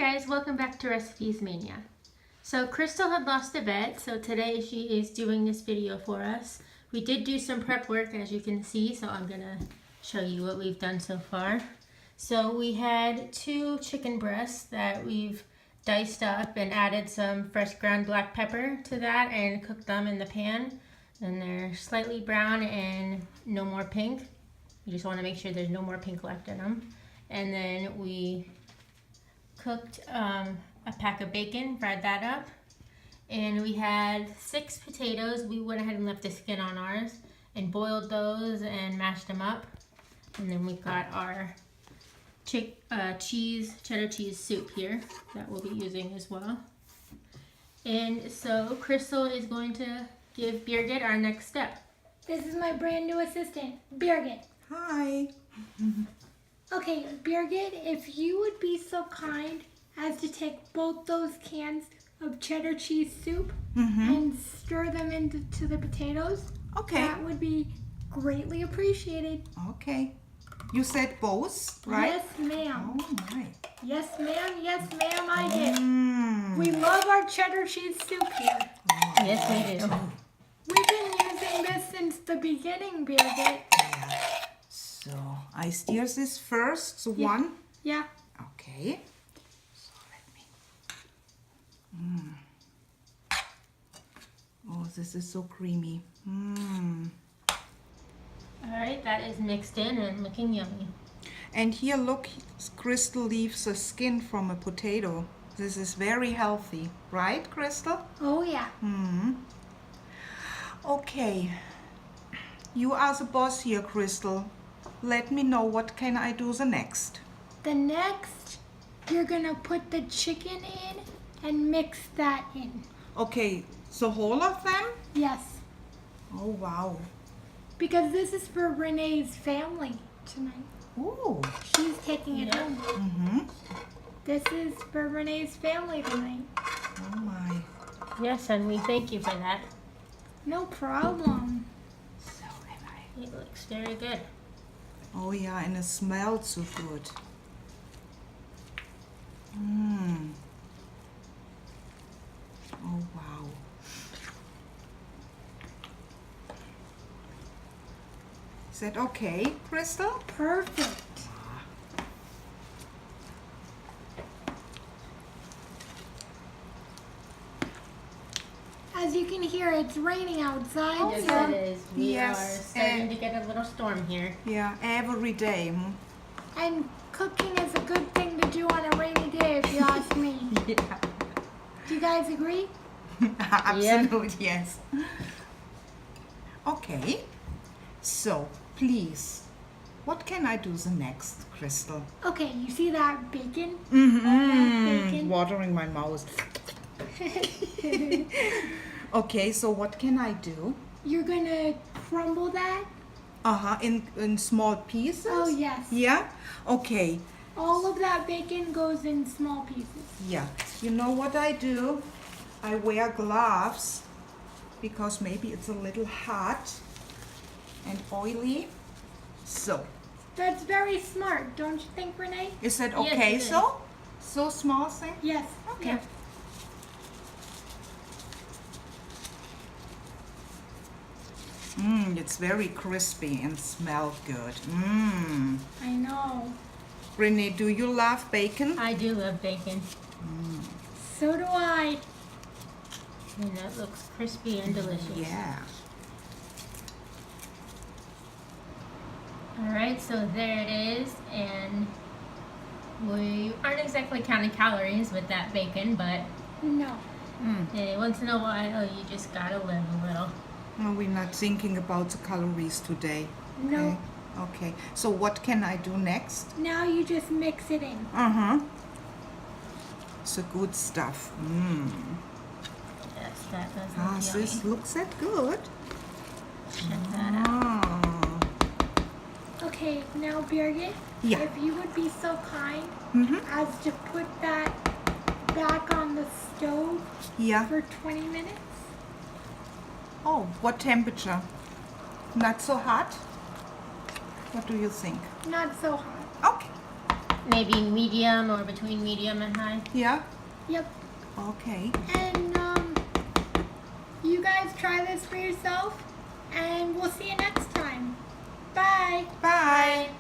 guys, welcome back to Recipes Mania. So Crystal had lost a bet, so today she is doing this video for us. We did do some prep work, as you can see, so I'm gonna show you what we've done so far. So we had 2 chicken breasts that we've diced up and added some fresh ground black pepper to that and cooked them in the pan. And they're slightly brown and no more pink. You just want to make sure there's no more pink left in them. And then we cooked a pack of bacon, fried that up. And we had 6 potatoes. We went ahead and left the skin on ours and boiled those and mashed them up. And then we've got our cheddar cheese soup here that we'll be using as well. And so Crystal is going to give Birgit our next step. This is my brand new assistant, Birgit. Hi. Okay, Birgit, if you would be so kind as to take both those cans of cheddar cheese soup and stir them into the potatoes, Okay. that would be greatly appreciated. Okay. You said both, right? Yes, ma'am. Oh my. Yes, ma'am. Yes, ma'am, I did. We love our cheddar cheese soup here. Yes, we do. We've been using this since the beginning, Birgit. Yeah. So I stir this first. So Yeah. one. Yeah. Okay. So let me. Oh, this is so creamy. Alright, that is mixed in and looking yummy. And here, look, Crystal leaves the skin from a potato. This is very healthy, right, Crystal? Oh, yeah. Okay. You are the boss here, Crystal. Let me know what can I do the next. The next, you're gonna put the chicken in and mix that in. Okay, the whole of them? Yes, Oh, wow. because this is for Renee's family tonight. Ooh. She's taking it Yeah. home. This is for Renee's family tonight. Oh, my. Yes, and we thank you for that. No problem. So, and It looks very good. oh, yeah, and it smells so good. Oh, wow. Is that okay, Crystal? Perfect. As you can hear, it's raining outside. Yes, so it is. We Yes, are starting and- to get a little storm here. Yeah, every day. And cooking is a good thing to do on a rainy day, if you ask me. Yeah. Do you guys agree? Absolute, yes. Okay, so please, what can I do the next, Crystal? Okay, you see that bacon? That bacon? Watering my mouth. Okay, so what can I do? You're gonna crumble that? In small pieces? Oh, yes. Yeah? Okay, All of that bacon goes in small pieces. yeah. You know what I do? I wear gloves because maybe it's a little hot and oily. So, That's very smart, don't you think, Renee? is that Yes, okay it is. so? So small thing? Yes. Okay. Yeah. It's very crispy and smells good. I know. Renee, do you love bacon? I do love bacon. So do I. And that looks crispy and delicious. Yeah. Alright, so there it is. And we aren't exactly counting calories with that bacon, but No. once in a while you just gotta live a little. No, we're not thinking about the calories today. No. Okay. So what can I do next? Now you just mix it in. It's the good stuff. Yes, that does look yummy. This looks that good. Check that out. Okay, now Birgit, Yeah. if you would be so kind as to put that back on the stove Yeah. for 20 minutes. Oh, what temperature? Not so hot? What do you think? Not so hot. Okay. maybe medium or between medium and high. Yeah? Yep. Okay. And you guys try this for yourself, and we'll see you next time. Bye. Bye.